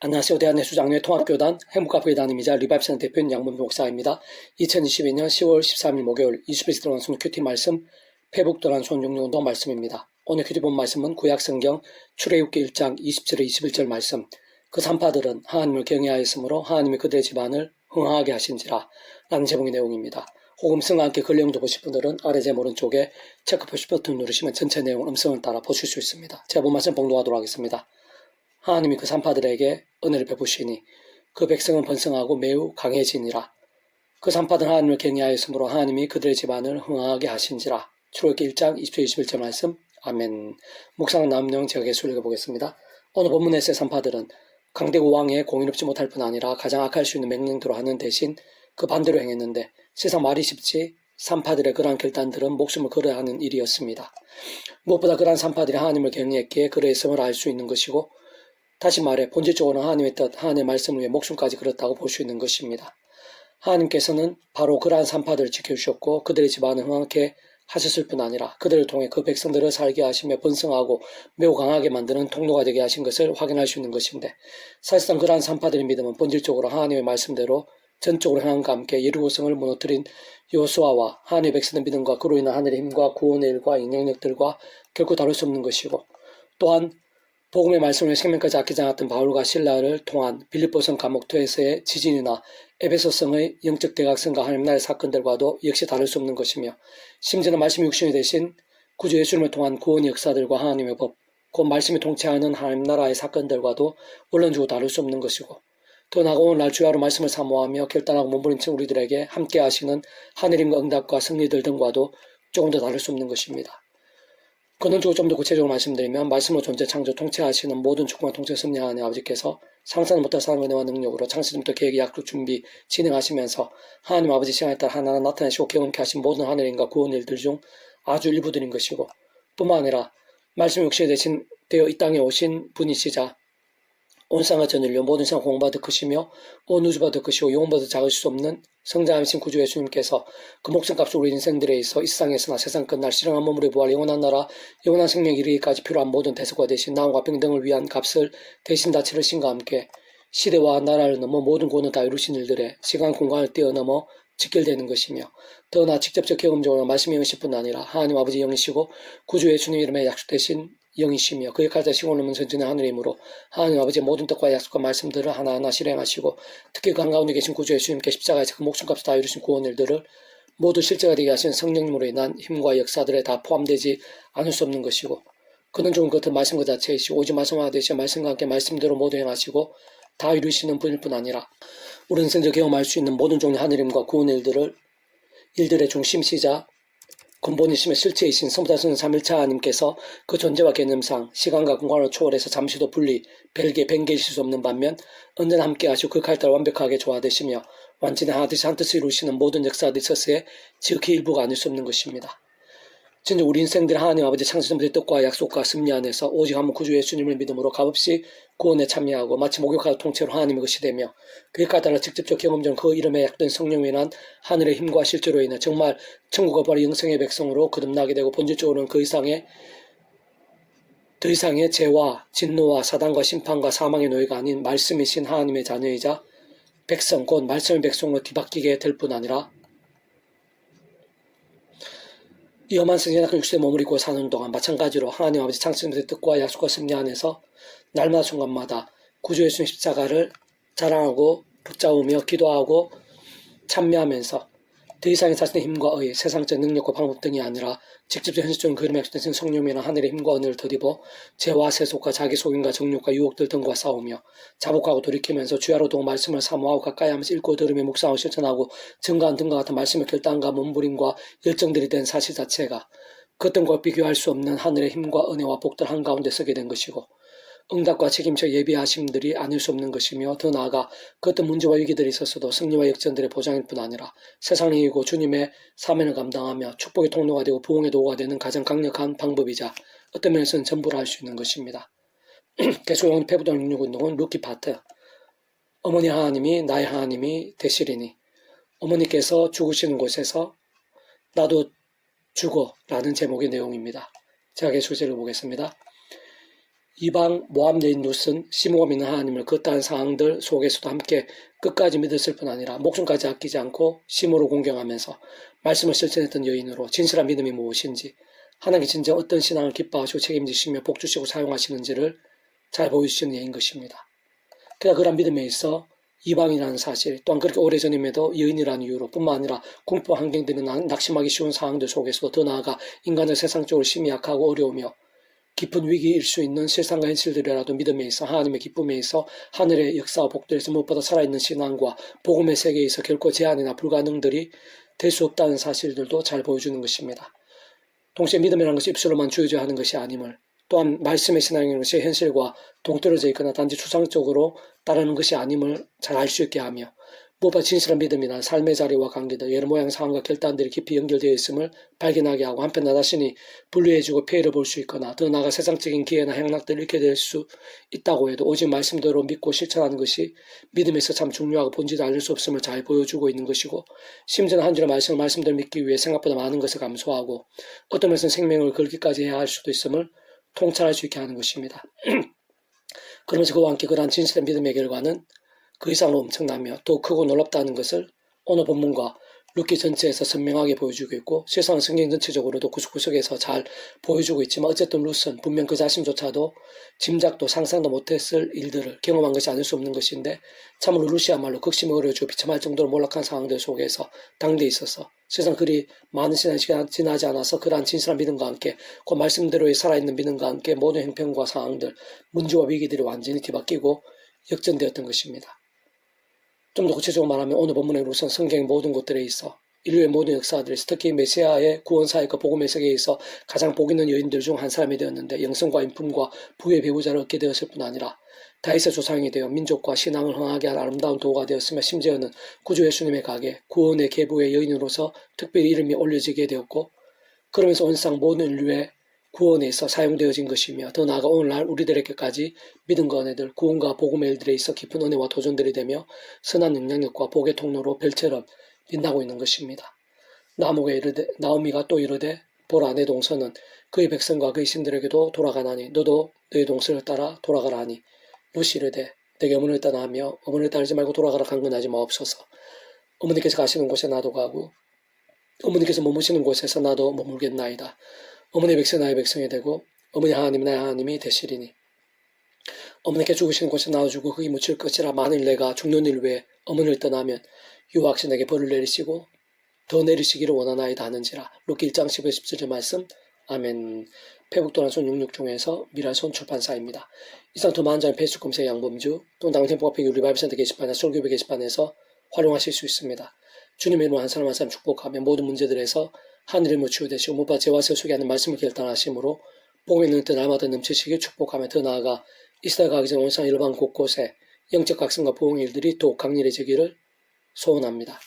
안녕하세요. 대한예수장로회 통합교단 행복가부회단임이자 리바이브센터 대표인 양문표 목사입니다. 2022년 10월 13일 목요일 20일씩 들어간 순 큐티 말씀 회복도란 손용용운동 말씀입니다. 오늘 큐티 본 말씀은 구약성경 출애굽기 1장 27절 21절 말씀. 그 산파들은 하나님을 경외하였으므로 하나님이 그들의 집안을 흥하게 하신지라 라는 제목의 내용입니다. 혹 음성과 함께 근래용도 보실 분들은 아래 제 오른쪽에 체크 표시 버튼 누르시면 전체 내용 음성을 따라 보실 수 있습니다. 제가 본 말씀 봉독하도록 하겠습니다. 하나님이 그 산파들에게 은혜를 베푸시니 그 백성은 번성하고 매우 강해지니라. 그 산파들은 하나님을 경외하였으므로 하나님이 그들의 집안을 흥하게 하신지라. 출애굽기 1장 20절 21절 말씀. 아멘. 묵상은 다음 내용 제가 계속 읽어보겠습니다. 오늘 본문에서의 산파들은 강대국 왕의 공의롭지 못할 뿐 아니라 가장 악할 수 있는 맹령대로 하는 대신 그 반대로 행했는데 세상 말이 쉽지 산파들의 그러한 결단들은 목숨을 걸어야 하는 일이었습니다. 무엇보다 그러한 산파들이 하나님을 경외했기에 그의 성을 알 수 있는 것이고 다시 말해 본질적으로는 하나님의 뜻, 하나님의 말씀을 위해 목숨까지 걸었다고 볼 수 있는 것입니다. 하나님께서는 바로 그러한 산파들을 지켜주셨고 그들의 집안을 흥하게 하셨을 뿐 아니라 그들을 통해 그 백성들을 살게 하시며 번성하고 매우 강하게 만드는 통로가 되게 하신 것을 확인할 수 있는 것인데 사실상 그러한 산파들의 믿음은 본질적으로 하나님의 말씀대로 전적으로 행함과 함께 예루고성을 무너뜨린 여호수아와 하나님의 백성의 믿음과 그로 인한 하늘의 힘과 구원의 일과 영향력들과 결코 다룰 수 없는 것이고 또한 복음의 말씀을 생명까지 아끼지 않았던 바울과 실라를 통한 빌립보성 감옥터에서의 지진이나 에베소성의 영적 대각성과 하나님 나라의 사건들과도 역시 다를 수 없는 것이며 심지어는 말씀이 육신이 되신 구주 예수님을 통한 구원의 역사들과 하나님의 법, 곧 말씀이 통치하는 하나님 나라의 사건들과도 원론적으로 다를 수 없는 것이고 더 나아가 오늘날 주야로 말씀을 사모하며 결단하고 몸부림친 우리들에게 함께 하시는 하늘임과 응답과 승리들 등과도 조금 더 다를 수 없는 것입니다. 근원적으로 좀 더 구체적으로 말씀드리면 말씀으로 존재 창조 통치하시는 모든 주권과 통치 섭리하는 아버지께서 상상을 못할 사람의 은혜와 능력으로 창세전부터 계획 약속 준비 진행하시면서 하나님 아버지 시간에 따라 하나하나 나타내시고 경험케 하신 모든 하늘인과 구원 일들 중 아주 일부들인 것이고 뿐만 아니라 말씀 육신이 되어 이 땅에 오신 분이시자 온 땅과 전인류 모든 세상 공보다 더 크시며 온 우주보다 더 크시고 영혼보다 작으실 수 없는 성장하신 구주 예수님께서 그 목숨값을 우리 인생들에 있어 이 세상에서나 세상 끝날 실행한 몸으로 부활 영원한 나라 영원한 생명에 이르기까지 필요한 모든 대속과 대신 나음과 평등을 위한 값을 대신 다 치르신과 함께 시대와 나라를 넘어 모든 구원을 다 이루신 일들에 시간 공간을 뛰어넘어 직결되는 것이며 더나 직접적 경험적으로 말씀의 영이실 뿐 아니라 하나님 아버지 영이시고 구주 예수님 이름에 약속되신 영이시며 그 역할자 시공을 넘은 전진의 하늘이므로 하나님 아버지의 모든 뜻과 약속과 말씀들을 하나하나 실행하시고 특히 그 한가운데 계신 구주 예수님께 십자가에서 그 목숨값을 다 이루신 구원 일들을 모두 실제가 되게 하신 성령님으로 인한 힘과 역사들에 다 포함되지 않을 수 없는 것이고 그는 좋은 것은 말씀 그 자체이시고 오직 말씀하듯이 되시 말씀과 함께 말씀대로 모두 행하시고 다 이루시는 분일 뿐 아니라 우리 인생적 경험할 수 있는 모든 종류의 하늘임과 구원 일들의 중심시자 근본이시며 실체이신 성부다스는 3일차 하나님께서 그 존재와 개념상 시간과 공간을 초월해서 잠시도 분리, 별개, 변개이실 수 없는 반면 언제나 함께 하시고 그 칼따라 완벽하게 조화되시며 완전히 하나듯이 한뜻을 이루시는 모든 역사들이 있었으에 지극히 일부가 아닐 수 없는 것입니다. 진짜 우리 인생들 하나님 아버지 창세전부의 뜻과 약속과 섭리 안에서 오직 한 분 구주 예수님을 믿음으로 값없이 구원에 참여하고 마치 목욕하고 통째로 하나님의 것이 되며 그에 따라 직접적 경험적 그 이름에 약된 성령으로 인한 하늘의 힘과 실제로 인해 정말 천국과 바로 영생의 백성으로 거듭나게 되고 본질적으로는 더 이상의 죄와 진노와 사단과 심판과 사망의 노예가 아닌 말씀이신 하나님의 자녀이자 백성 곧 말씀의 백성으로 뒤바뀌게 될 뿐 아니라 이 험한 성전에 육신의 몸을 입고 사는 동안 마찬가지로 하나님 아버지 창세전의 뜻과 약속과 섭리 안에서 날마다 순간마다 구주 예수님 십자가를 자랑하고 붙잡으며 기도하고 참여하면서 더 이상의 자신의 힘과 의, 세상적 능력과 방법 등이 아니라 직접적 현실적인 그림에 약속된 성령이나 하늘의 힘과 은혜를 덧입어 죄와 세속과 자기 속임과 정욕과 유혹들 등과 싸우며 자복하고 돌이키면서 주야로 동 말씀을 사모하고 가까이 하면서 읽고 들으며 묵상하고 실천하고 증거한 등과 같은 말씀의 결단과 몸부림과 열정들이 된 사실 자체가 그 등과 비교할 수 없는 하늘의 힘과 은혜와 복들 한가운데 서게 된 것이고 응답과 책임적 예비하심들이 아닐 수 없는 것이며 더 나아가 그 어떤 문제와 위기들이 있었어도 승리와 역전들의 보장일 뿐 아니라 세상을 이기고 주님의 사명을 감당하며 축복의 통로가 되고 부흥의 도구가 되는 가장 강력한 방법이자 어떤 면에서는 전부를 할 수 있는 것입니다. 계속용 페부동 66운동은 루키 파트. 어머니 하나님이 나의 하나님이 되시리니 어머니께서 죽으시는 곳에서 나도 죽어 라는 제목의 내용입니다. 제가 계속 읽어보겠습니다. 이방 모함 여인 룻은 시므가 믿는 하나님을 그떠한 상황들 속에서도 함께 끝까지 믿었을 뿐 아니라 목숨까지 아끼지 않고 심으로 공경하면서 말씀을 실천했던 여인으로 진실한 믿음이 무엇인지, 하나님이 진정 어떤 신앙을 기뻐하시고 책임지시며 복주시고 사용하시는지를 잘 보여주시는 예인 것입니다. 그러나 그런 믿음에 있어 이방이라는 사실, 또한 그렇게 오래전임에도 여인이라는 이유로 뿐만 아니라 궁핍 환경 때문에 낙심하기 쉬운 상황들 속에서도 더 나아가 인간은 세상적으로 심히 약하고 어려우며 깊은 위기일 수 있는 실상과 현실들이라도 믿음에 있어 하나님의 기쁨에 있어 하늘의 역사와 복들에서 무엇보다 살아있는 신앙과 복음의 세계에 있어 결코 제한이나 불가능들이 될 수 없다는 사실들도 잘 보여주는 것입니다. 동시에 믿음이라는 것이 입술로만 주어져야 하는 것이 아님을, 또한 말씀의 신앙이라는 것이 현실과 동떨어져 있거나 단지 추상적으로 따르는 것이 아님을 잘 알 수 있게 하며, 무엇보다 진실한 믿음이나 삶의 자리와 관계들, 여러 모양 상황과 결단들이 깊이 연결되어 있음을 발견하게 하고, 한편 나 자신이 분류해주고 폐해를 볼 수 있거나 더 나아가 세상적인 기회나 행락들을 잃게 될 수 있다고 해도 오직 말씀대로 믿고 실천하는 것이 믿음에서 참 중요하고 본질을 알릴 수 없음을 잘 보여주고 있는 것이고, 심지어는 한 줄의 말씀대로 믿기 위해 생각보다 많은 것을 감수하고 어떤 것은 생명을 걸기까지 해야 할 수도 있음을 통찰할 수 있게 하는 것입니다. 그러면서 그와 함께 그러한 진실한 믿음의 결과는 그 이상으로 엄청나며 또 크고 놀랍다는 것을 오늘 본문과 룻기 전체에서 선명하게 보여주고 있고, 실상은 성경 전체적으로도 구석구석에서 잘 보여주고 있지만, 어쨌든 룻은 분명 그 자신조차도 짐작도 상상도 못했을 일들을 경험한 것이 아닐 수 없는 것인데, 참으로 룻이야말로 극심히 어려워지고 비참할 정도로 몰락한 상황들 속에서 당대에 있어서 세상 그리 많은 시간이 지나지 않아서 그러한 진실한 믿음과 함께 그 말씀대로의 살아있는 믿음과 함께 모든 형편과 상황들, 문제와 위기들이 완전히 뒤바뀌고 역전되었던 것입니다. 좀 더 구체적으로 말하면 오늘 본문의 룻은 성경의 모든 곳들에 있어 인류의 모든 역사들에서 특히 메시아의 구원사역과 복음의 세계에 있어 가장 복 있는 여인들 중 한 사람이 되었는데, 영성과 인품과 부의 배우자를 얻게 되었을 뿐 아니라 다윗의 조상이 되어 민족과 신앙을 흥하게 한 아름다운 도가 되었으며, 심지어는 구주 예수님의 가게 구원의 계보의 여인으로서 특별히 이름이 올려지게 되었고, 그러면서 온 세상 모든 인류의 구원에 있어 사용되어진 것이며, 더 나아가 오늘날 우리들에게까지 믿음과 은혜들, 구원과 복음의 일들에 있어 깊은 은혜와 도전들이 되며 선한 영향력과 복의 통로로 별처럼 빛나고 있는 것입니다. 나오미가 또 이르되, 보라, 내 동서는 그의 백성과 그의 신들에게도 돌아가나니 너도 너의 동서를 따라 돌아가라 하니, 룻이 이르되, 내게 어머니를 떠나 하며 어머니를 따르지 말고 돌아가라 강건하지 마옵소서. 어머니께서 가시는 곳에 나도 가고 어머니께서 머무시는 곳에서 나도 머물겠나이다. 어머니 백성 나의 백성이 되고 어머니 하나님 나의 하나님이 되시리니, 어머니께 죽으시는 곳에 나와주고 거기 묻힐 것이라. 만일 내가 죽는 일 외에 어머니를 떠나면 여호와께서 내게 벌을 내리시고 더 내리시기를 원하나이다 하는지라. 룻기 1장 15, 17절 말씀. 아멘. 페북도란손 66중에서 미랄손 출판사입니다. 이상 더 많은 자는 페이스북 검색 양범주 또는 당생포카페 리바이브센터 게시판이나 솔교회 게시판에서 활용하실 수 있습니다. 주님의 이름으로 한 사람 한 사람 축복하며 모든 문제들에서 하늘의 무 치유되시고 무엇보다 죄와 세속에 하는 말씀을 결단하심으로 복음의 능력들 날마다 넘치시길 축복하며, 더 나아가 이 시대 가기 전 온 세상 일반 곳곳에 영적 각성과 부흥의 일들이 더욱 강렬해지기를 소원합니다.